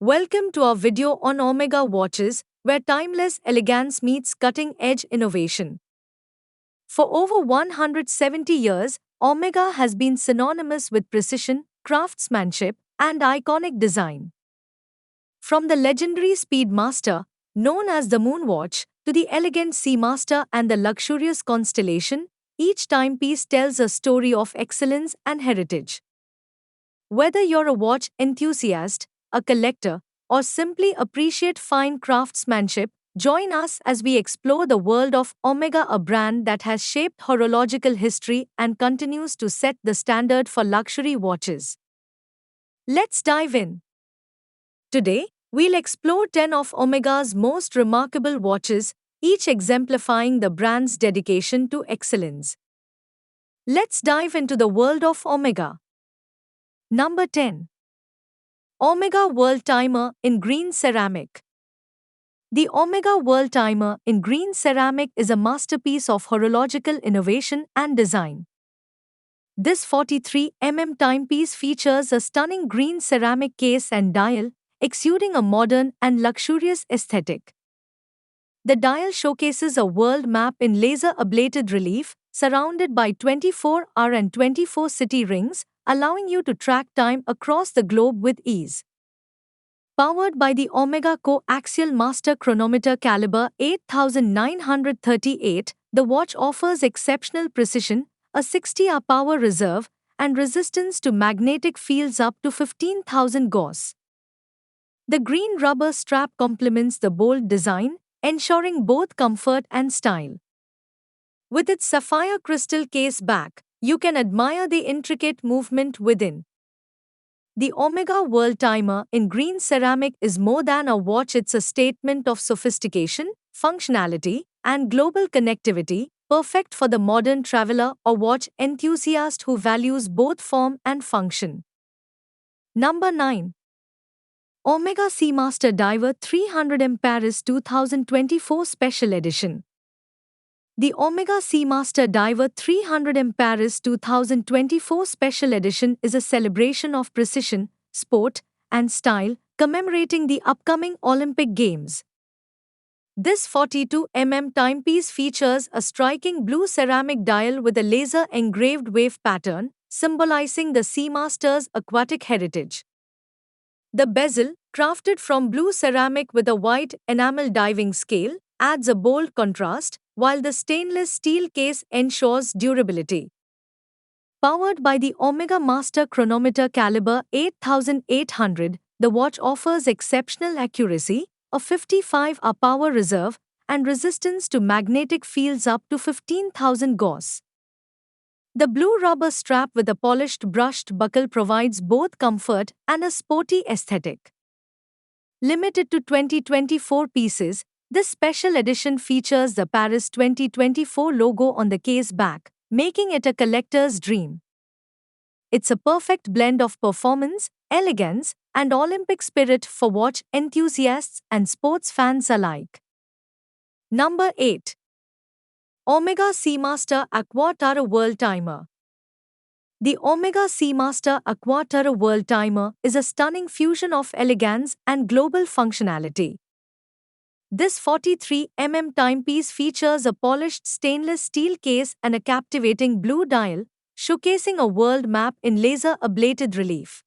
Welcome to our video on Omega watches, where timeless elegance meets cutting-edge innovation. For over 170 years, Omega has been synonymous with precision, craftsmanship, and iconic design. From the legendary Speedmaster, known as the Moonwatch, to the elegant Seamaster and the luxurious Constellation, each timepiece tells a story of excellence and heritage. Whether you're a watch enthusiast, a collector, or simply appreciate fine craftsmanship, join us as we explore the world of Omega, a brand that has shaped horological history and continues to set the standard for luxury watches. Let's dive in. Today, we'll explore 10 of Omega's most remarkable watches, each exemplifying the brand's dedication to excellence. Let's dive into the world of Omega. Number 10. Omega World Timer in Green Ceramic. The Omega World Timer in green ceramic is a masterpiece of horological innovation and design. This 43 timepiece features a stunning green ceramic case and dial, exuding a modern and luxurious aesthetic. The dial showcases a world map in laser-ablated relief, surrounded by 24-hour and 24-city rings, allowing you to track time across the globe with ease. Powered by the Omega Coaxial Master Chronometer caliber 8938, the watch offers exceptional precision, a 60-hour power reserve, and resistance to magnetic fields up to 15,000 Gauss. The green rubber strap complements the bold design, ensuring both comfort and style. With its sapphire crystal case back, you can admire the intricate movement within. The Omega World Timer in green ceramic is more than a watch, it's a statement of sophistication, functionality, and global connectivity, perfect for the modern traveler or watch enthusiast who values both form and function. Number 9. Omega Seamaster Diver 300M Paris 2024 Special Edition. The Omega Seamaster Diver 300M Paris 2024 Special Edition is a celebration of precision, sport, and style, commemorating the upcoming Olympic Games. This 42 timepiece features a striking blue ceramic dial with a laser-engraved wave pattern, symbolizing the Seamaster's aquatic heritage. The bezel, crafted from blue ceramic with a white enamel diving scale, adds a bold contrast, while the stainless steel case ensures durability. Powered by the Omega Master Chronometer caliber 8800, the watch offers exceptional accuracy, a 55-hour power reserve, and resistance to magnetic fields up to 15,000 Gauss. The blue rubber strap with a polished brushed buckle provides both comfort and a sporty aesthetic. Limited to 2024 pieces, this special edition features the Paris 2024 logo on the case back, making it a collector's dream. It's a perfect blend of performance, elegance, and Olympic spirit for watch enthusiasts and sports fans alike. Number 8. Omega Seamaster Aquaterra World Timer. The Omega Seamaster Aquaterra World Timer is a stunning fusion of elegance and global functionality. This 43 timepiece features a polished stainless steel case and a captivating blue dial, showcasing a world map in laser-ablated relief.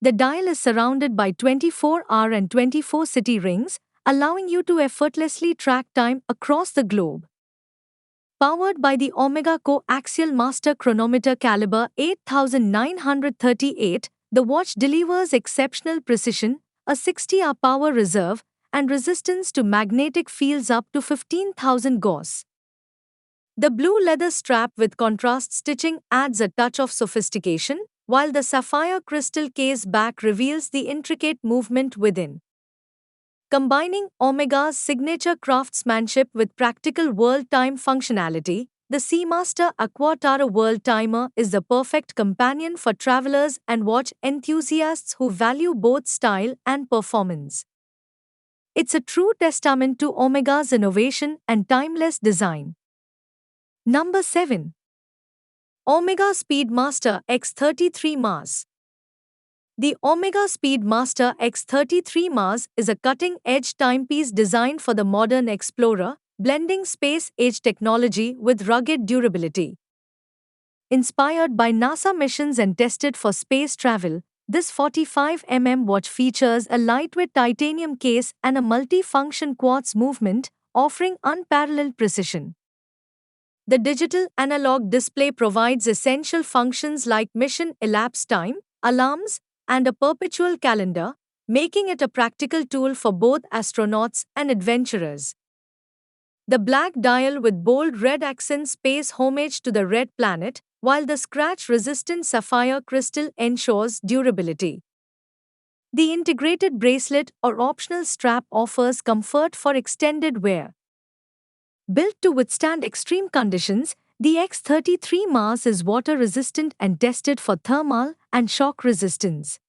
The dial is surrounded by 24-hour and 24-city rings, allowing you to effortlessly track time across the globe. Powered by the Omega Coaxial Master Chronometer caliber 8938, the watch delivers exceptional precision, a 60-hour power reserve, and resistance to magnetic fields up to 15,000 Gauss. The blue leather strap with contrast stitching adds a touch of sophistication, while the sapphire crystal case back reveals the intricate movement within. Combining Omega's signature craftsmanship with practical world time functionality, the Seamaster Aquaterra World Timer is the perfect companion for travelers and watch enthusiasts who value both style and performance. It's a true testament to Omega's innovation and timeless design. Number 7. Omega Speedmaster X33 Mars. The Omega Speedmaster X33 Mars is a cutting-edge timepiece designed for the modern explorer, blending space-age technology with rugged durability. Inspired by NASA missions and tested for space travel, this 45 watch features a lightweight titanium case and a multi-function quartz movement, offering unparalleled precision. The digital analog display provides essential functions like mission elapsed time, alarms, and a perpetual calendar, making it a practical tool for both astronauts and adventurers. The black dial with bold red accents pays homage to the red planet, while the scratch-resistant sapphire crystal ensures durability. The integrated bracelet or optional strap offers comfort for extended wear. Built to withstand extreme conditions, the X33 Mars is water-resistant and tested for thermal and shock resistance.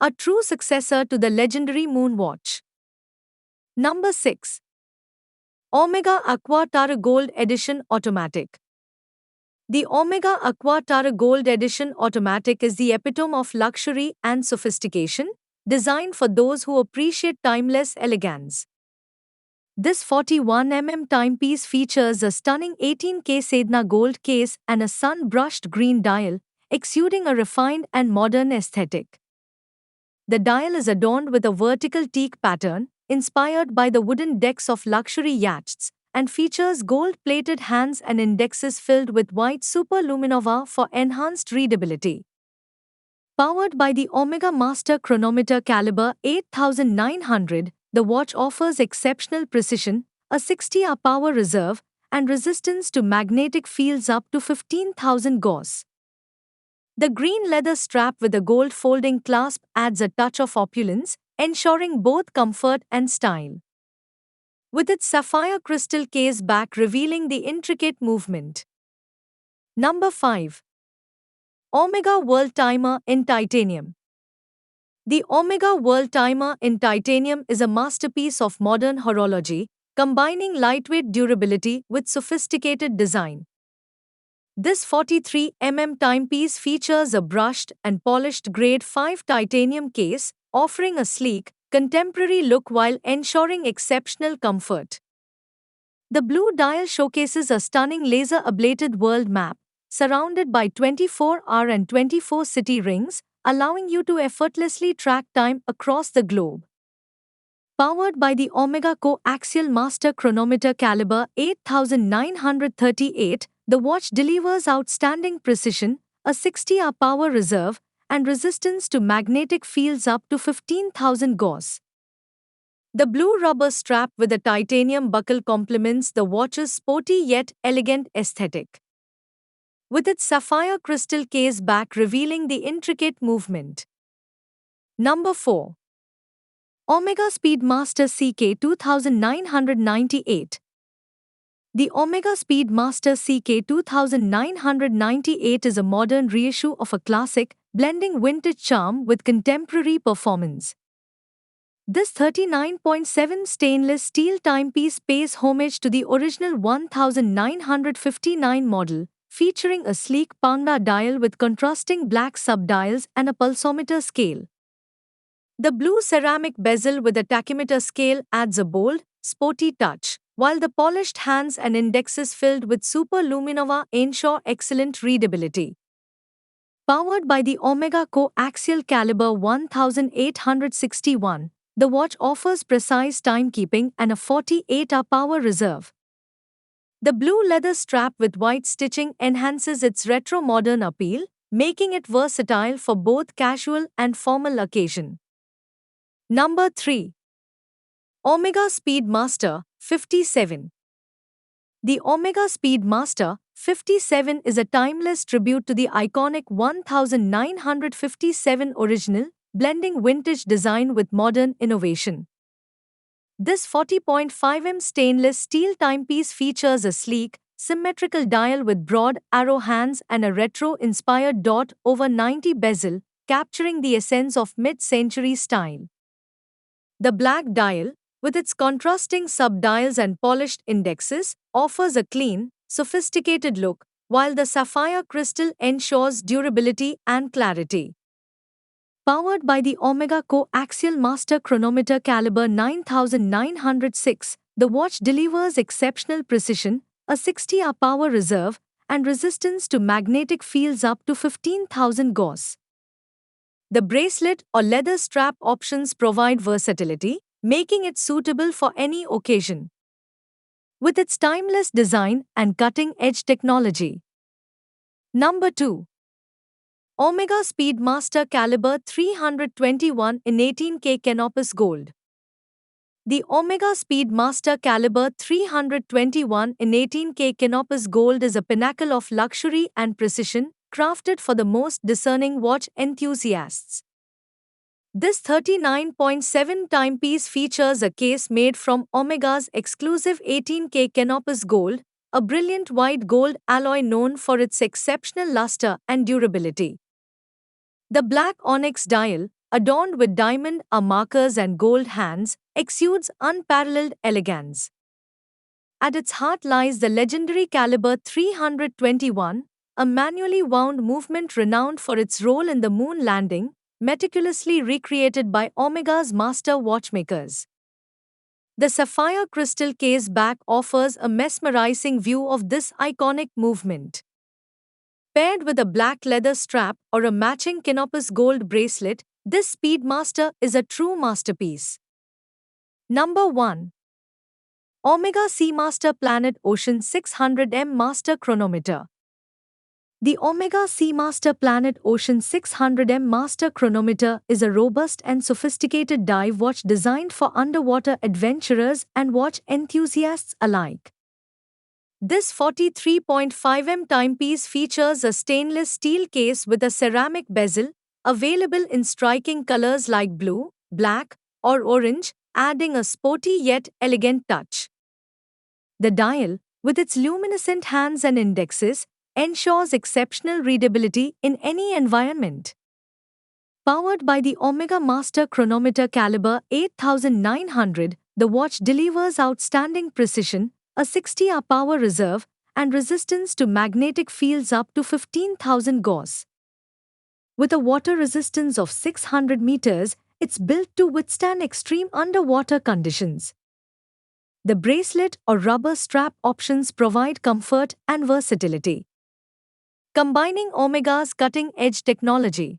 A true successor to the legendary Moonwatch. Number 6. Omega Aqua Tara Gold Edition Automatic. The Omega Aqua Tara Gold Edition Automatic is the epitome of luxury and sophistication, designed for those who appreciate timeless elegance. This 41 timepiece features a stunning 18K Sedna gold case and a sun-brushed green dial, exuding a refined and modern aesthetic. The dial is adorned with a vertical teak pattern, inspired by the wooden decks of luxury yachts, and features gold-plated hands and indexes filled with white superluminova for enhanced readability. Powered by the Omega Master Chronometer caliber 8900, the watch offers exceptional precision, a 60-hour power reserve, and resistance to magnetic fields up to 15,000 Gauss. The green leather strap with a gold folding clasp adds a touch of opulence, ensuring both comfort and style. With its sapphire crystal case back revealing the intricate movement. Number 5. Omega World Timer in Titanium. The Omega World Timer in Titanium is a masterpiece of modern horology, combining lightweight durability with sophisticated design. This 43 timepiece features a brushed and polished Grade 5 titanium case, offering a sleek, contemporary look while ensuring exceptional comfort. The blue dial showcases a stunning laser-ablated world map, surrounded by 24-hour and 24-city rings, allowing you to effortlessly track time across the globe. Powered by the Omega Coaxial Master Chronometer caliber 8938, the watch delivers outstanding precision, a 60-hour power reserve, and resistance to magnetic fields up to 15,000 Gauss. The blue rubber strap with a titanium buckle complements the watch's sporty yet elegant aesthetic, with its sapphire crystal case back revealing the intricate movement. Number 4. Omega Speedmaster CK 2998. The Omega Speedmaster CK 2998 is a modern reissue of a classic, blending vintage charm with contemporary performance. This 39.7 stainless steel timepiece pays homage to the original 1959 model, featuring a sleek Panda dial with contrasting black subdials and a pulsometer scale. The blue ceramic bezel with a tachymeter scale adds a bold, sporty touch, while the polished hands and indexes filled with superluminova ensure excellent readability. Powered by the Omega Coaxial caliber 1861, the watch offers precise timekeeping and a 48-hour power reserve. The blue leather strap with white stitching enhances its retro-modern appeal, making it versatile for both casual and formal occasion. Number 3. Omega Speedmaster 57. The Omega Speedmaster 57 is a timeless tribute to the iconic 1957 original, blending vintage design with modern innovation. This 40.5 stainless steel timepiece features a sleek, symmetrical dial with broad arrow hands and a retro-inspired dot over 90 bezel, capturing the essence of mid-century style. The black dial, with its contrasting subdials and polished indexes, offers a clean, sophisticated look, while the sapphire crystal ensures durability and clarity. Powered by the Omega Coaxial Master Chronometer caliber 9906, the watch delivers exceptional precision, a 60-hour power reserve, and resistance to magnetic fields up to 15,000 Gauss. The bracelet or leather strap options provide versatility, making it suitable for any occasion. With its timeless design and cutting-edge technology. Number 2. Omega Speedmaster Caliber 321 in 18K Canopus Gold. The Omega Speedmaster Caliber 321 in 18K Canopus Gold is a pinnacle of luxury and precision, crafted for the most discerning watch enthusiasts. This 39.7 timepiece features a case made from Omega's exclusive 18K Canopus Gold, a brilliant white gold alloy known for its exceptional luster and durability. The black onyx dial, adorned with diamond markers and gold hands, exudes unparalleled elegance. At its heart lies the legendary Caliber 321, a manually wound movement renowned for its role in the moon landing, meticulously recreated by Omega's master watchmakers. The sapphire crystal case back offers a mesmerizing view of this iconic movement. Paired with a black leather strap or a matching Canopus gold bracelet, this Speedmaster is a true masterpiece. Number 1. Omega Seamaster Planet Ocean 600M Master Chronometer. The Omega Seamaster Planet Ocean 600M Master Chronometer is a robust and sophisticated dive watch designed for underwater adventurers and watch enthusiasts alike. This 43.5mm timepiece features a stainless steel case with a ceramic bezel, available in striking colors like blue, black, or orange, adding a sporty yet elegant touch. The dial, with its luminescent hands and indexes, ensures exceptional readability in any environment. Powered by the Omega Master Chronometer Caliber 8900, the watch delivers outstanding precision, a 60-hour power reserve, and resistance to magnetic fields up to 15,000 Gauss. With a water resistance of 600 meters, it's built to withstand extreme underwater conditions. The bracelet or rubber strap options provide comfort and versatility. Combining Omega's cutting-edge technology